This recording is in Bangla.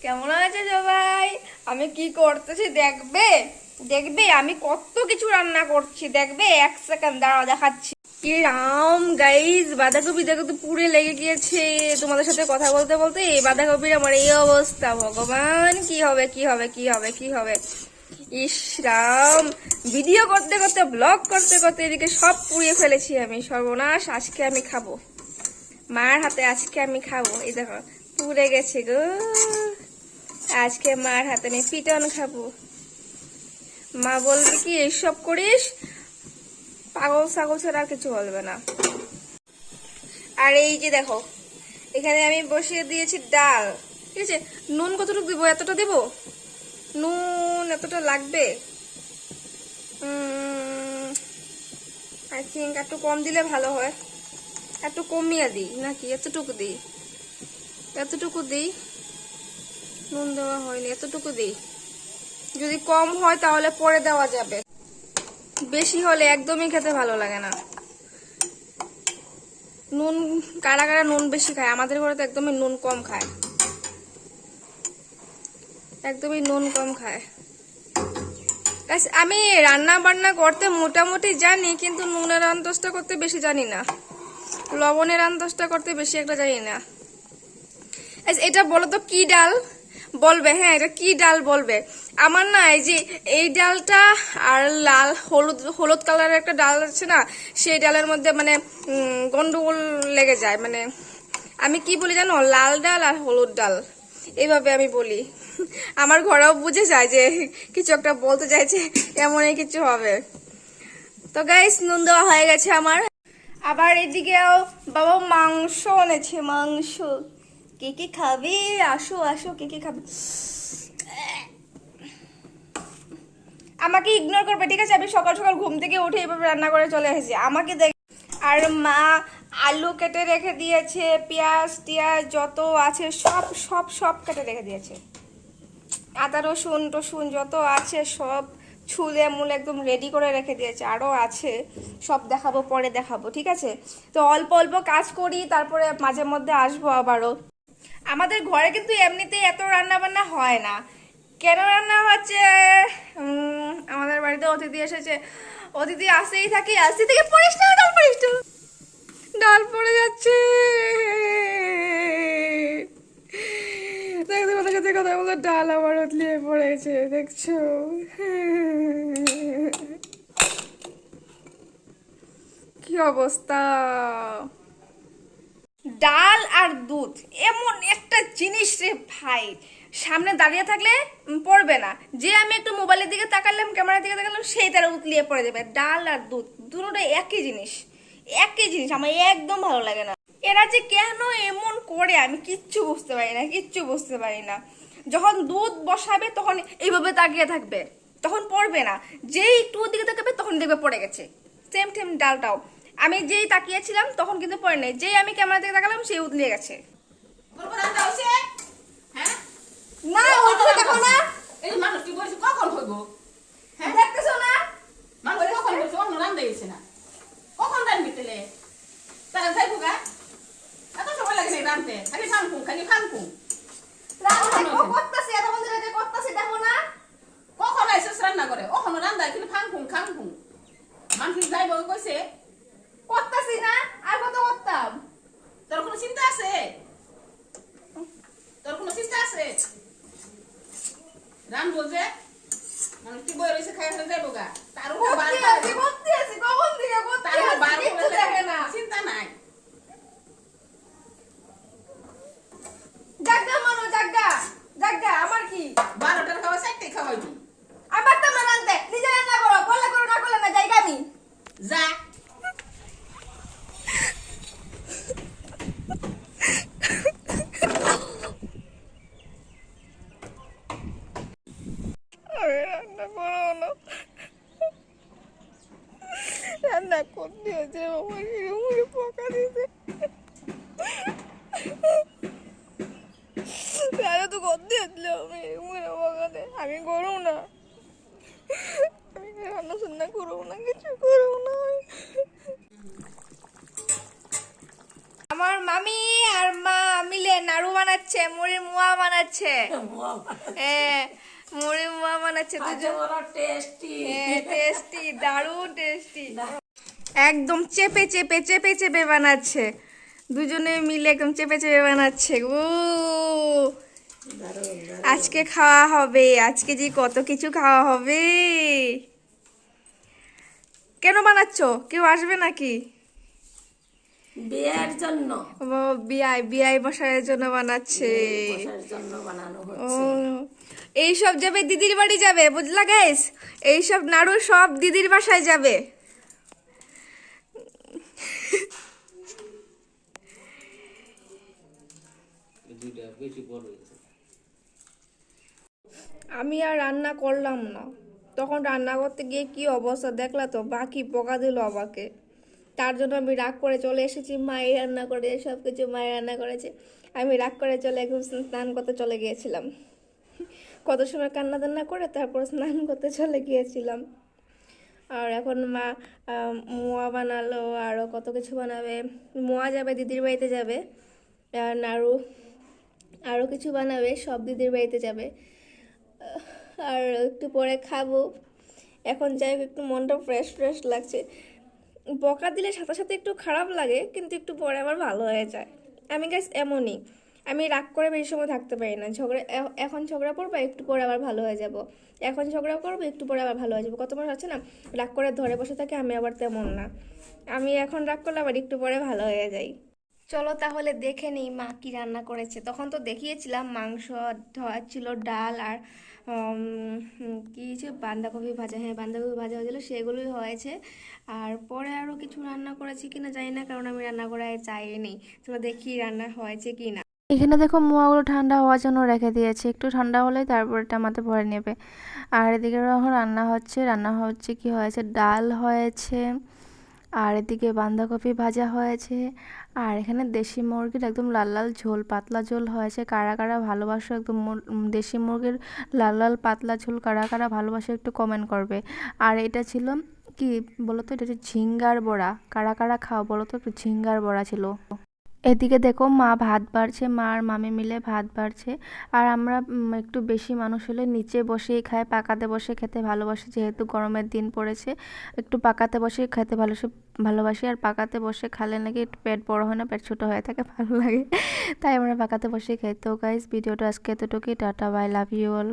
কেমন আছে সবাই? আমি কি করতেছি দেখবে? দেখবে আমি কত কিছু রান্না করছি, দেখবে? 1 সেকেন্ড দাঁড়াও, দেখাচ্ছি। কি রাম গাইস, বাঁধাকপি দেখো তো পুড়ে লেগে গিয়েছে। তোমাদের সাথে কথা বলতে বলতে এই বাঁধাকপির আমার এই অবস্থা। ভগবান, কি হবে কি হবে কি হবে কি হবে? ইস রাম, ভিডিও করতে করতে ব্লগ করতে করতে এদিকে সব পুড়িয়ে ফেলেছি আমি। সর্বনাশ, আজকে আমি খাবো মার হাতে, আজকে আমি খাবো। এই দেখো পুড়ে গেছে গো, আজকে মার হাতে আমি পিটন খাবো। মা বলবে কি এইসব করিস, পাগল ছাগল ছাড়া আর কিছু বলবে না। আর এই যে দেখো, এখানে আমি বসিয়ে দিয়েছি ডাল, ঠিক আছে? নুন কতটুকু দিব? এতটা দিব নুন, এতটা লাগবে। আই থিঙ্ক একটু কম দিলে ভালো হয়, একটু কমিয়ে দিই নাকি? এতটুকু দিই, এতটুকু দিই। নুন দেওয়া হয়নি, এতটুকু দিই। যদি কম হয় তাহলে পরে দেওয়া যাবে, বেশি হলে একদমই খেতে ভালো লাগে না। নুন কারা কারা নুন বেশি খায়? আমাদের ঘরে তো একদমই নুন কম খায়, একদমই নুন কম খায়। আমি রান্না বান্না করতে মোটামুটি জানি, কিন্তু নুনের আন্দাজটা করতে বেশি জানি না, লবণের আন্দাজটা করতে বেশি একটা জানি না। এটা বলো তো কি ডাল? বলবে, হ্যাঁ এটা কি ডাল বলবে। আমার না এই যে এই ডালটা আর লাল হলুদ হলুদ কালারের একটা ডাল আছে না, সেই ডালের মধ্যে মানে গন্ডগোল লেগে যায়। মানে আমি কি বলি জানো, লাল ডাল আর হলুদ ডাল এইভাবে আমি বলি। আমার ঘরেও বুঝে যায় যে কিছু একটা বলতে চাইছে, এমনই কিছু হবে। তো গাইস, নুন দেওয়া হয়ে গেছে আমার। আবার এদিকেও বাবা মাংস এনেছে, মাংস। কে কে খাবে? আসো আসো, কে কে খাবে? আমাকে ইগনোর করবে, ঠিক আছে? আমি সকাল সকাল ঘুম থেকে উঠে এইভাবে রান্না করে চলে এসেছি, আমাকে দেখ। আর মা আলু কেটে রেখে দিয়েছে, পেঁয়াজ টিয়াজ যত আছে সব সব সব কেটে রেখে দিয়েছে। আদা রসুন টসুন যত আছে সব ছুলে মুলে একদম রেডি করে রেখে দিয়েছে। আরও আছে, সব দেখাবো, পরে দেখাবো, ঠিক আছে? তো অল্প অল্প কাজ করি, তারপরে মাঝে মধ্যে আসবো আবারও। আমাদের ঘরে কিন্তু এমনিতেই এত রান্না বান্না হয় না। কেন রান্না হচ্ছে? আমাদের বাড়িতে অতিথি এসেছে, অতিথি আসতেই থাকি, আসতে থেকে পড়িস না, ডাল পড়িস না, ডাল পড়ে যাচ্ছে। দেখো তোমাদের সাথে কথা বলে ডাল আমার উতলিয়ে পড়েছে, দেখছো? কি অবস্থা! ডাল আর দুধ এমন একটা জিনিস রে ভাই, সামনে দাঁড়িয়ে থাকলে পড়বে না। যে আমি একটু মোবাইলের দিকে তাকালাম, ক্যামেরার দিকে তাকালাম, সেই তারা উতলিয়ে পড়ে যাবে। ডাল আর দুধ দুটোটা একই জিনিস, একই জিনিস। আমার একদম ভালো লাগে না। এরা যে কেন এমন করে আমি কিচ্ছু বুঝতে পারি না, কিচ্ছু বুঝতে পারি না। যখন দুধ বসাবে তখন এইভাবে তাকিয়ে থাকবে, তখন পড়বে না। যেই একটু দিকে তাকাবে তখন দেখবে পড়ে গেছে। সেম সেম ডালটাও আমি যেই তাকিয়েছিলাম তখন কিন্তু পড়ে নাই, যেই আমি ক্যামেরা থেকে তাকালাম সেই উতলিয়ে গেছে। না ওইটা দেখো না, এই মানুষ কি বলছে কখন হইব? হ্যাঁ দেখতেছো না মানুষ কখন বলছে অন্য রান্না হয়েছে না, কখন রান্না তেলে তারা যাইবো গা? এত সময় লাগে না রান্নতে, খালি ফানকুম খালি ফানকুম। রান্না করতেছে, এত বন্ধু রাতে করতেছে, দেখো না কখন আইসেস রান্না করে? ওখানে রান্না খালি ফানকুম খানকুম। মানুষ যাইবো কইছে করতেছি না, আর কত করতাম? তোর কোনো চিন্তা আছে? তোর কোনো চিন্তা আছে? রাম বলছে মানুষ কি বই রয়েছে খাই ফেলে যাইবো গা, তার উপর করতে আছি কখন থেকে করতে আছি, কিচ্ছু দেখে না। চিন্তা নাই। জাগা মানো, জাগা জাগা, আমার কি 12টার খাওয়া 4টে খাওয়াইবি। আবার তো আমরা রান্তে নিজে রান্না করো, করলে করো না করলে না, জায়গা আমি যা। রান্না করো না, রান্না করতে হচ্ছে মুখে পোকা দিতে, রান্না তো করতে হচ্ছিল। আমি মনে বকাতে আমি করবো না, আমি রান্না বান্না করবো না, কিছু করবো না। আমার মামি আর মা মিলে নাড়ু বানাচ্ছে, মুড়ি মুয়া বানাচ্ছে। হ্যাঁ, মুড়ি মুয়া বানাচ্ছে দুজন। হ্যাঁ, টেস্টি, দারুণ টেস্টি। একদম চেপে চেপে চেপে চেপে বানাচ্ছে, দুজনে মিলে একদম চেপে চেপে বানাচ্ছে। ও আজকে খাওয়া হবে, আজকে যে কত কিছু খাওয়া হবে। কেন বানাচ্ছো, কেউ আসবে নাকি? বিয়ের জন্য, ও বিয়াই বিয়াই বসার জন্য বানাচ্ছে। বসার জন্য বানানো ও হচ্ছে। এইসব যাবে দিদির বাড়ি যাবে, বুঝলা গাইস? এইসব নাড়ু সব দিদির বাসায় যাবে। আমি আর রান্না করলাম না, তখন রান্না করতে গিয়ে কি অবস্থা দেখলা তো, বাকি বকা দিল আমাকে। তার জন্য আমি রাগ করে চলে এসেছি, মায়ের রান্না করে সব কিছু মায়ের রান্না করেছে। আমি রাগ করে চলে একদম স্নান করতে চলে গিয়েছিলাম। কত সময় কান্না টান্না করে তারপর স্নান করতে চলে গিয়েছিলাম। আর এখন মা মোয়া বানালো, আরও কত কিছু বানাবে। মোয়া যাবে দিদির বাড়িতে যাবে, আর নাড়ু আরও কিছু বানাবে, সব দিদির বাড়িতে যাবে। আর একটু পরে খাবো। এখন যাই হোক, একটু মনটা ফ্রেশ ফ্রেশ লাগছে। বকা দিলে সাথে সাথে একটু খারাপ লাগে, কিন্তু একটু পরে আবার ভালো হয়ে যায়। আমি গাইস এমনই, আমি রাগ করে বেশি সময় থাকতে পারি না। এখন ঝগড়া করবো, একটু পরে আবার ভালো হয়ে যাব। এখন ঝগড়া করবো, একটু পরে আবার ভালো হয়ে যাবো। কত মানুষ আছে না রাগ করে ধরে বসে থাকে, আমি আবার তেমন না। আমি এখন রাগ করলে আবার একটু পরে ভালো হয়ে যাই। চলো তাহলে দেখে নিই মা কি রান্না করেছে। তখন তো দেখিয়েছিলাম মাংস ছিল, ডাল আর কি যে বাঁধাকপি ভাজা। হ্যাঁ, বাঁধাকপি ভাজা হয়েছিল, সেগুলোই হয়েছে। আর পরে আরও কিছু রান্না করেছি কিনা জানি না, কারণ আমি রান্না করে চাইনি। চলো দেখি রান্না হয়েছে কি না। এখানে দেখো মোয়াগুলো ঠান্ডা হওয়ার জন্য রেখে দিয়েছি, একটু ঠান্ডা হলেই তারপর এটা আমাতে ভরে নেবে। আর এদিকে এখন রান্না হচ্ছে কি হয়েছে, ডাল হয়েছে, আর এদিকে বাঁধাকপি ভাজা হয়েছে। আর এখানে দেশি মুরগির একদম লাল লাল ঝোল, পাতলা ঝোল হয়েছে। কারা কারা ভালোবাসো একদম দেশি মুরগির লাল লাল পাতলা ঝোল, কারা কারা ভালোবাসো একটু কমেন্ট করবে। আর এটা ছিল কি বলো তো, এটা হচ্ছে ঝিঙ্গার বড়া। কারা কারা খাও বলো তো, একটু ঝিঙ্গার বড়া ছিল। এদিকে দেখো মা ভাত বাড়ছে, মা আর মামি মিলে ভাত বাড়ছে। আর আমরা একটু বেশি মানুষ হলে নিচে বসেই খাই, পাকাতে বসে খেতে ভালোবাসি, যেহেতু গরমের দিন পড়েছে। একটু পাকাতে বসে খেতে ভালোবাসি। আর পাকাতে বসে খালে নাকি একটু পেট বড় হয় না, পেট ছোটো হয়ে থাকে, ভালো লাগে। তাই আমরা পাকাতে বসে খাই। তো গাইস, ভিডিওটা আজকে এতটুকুই। Tata, bye, love you all.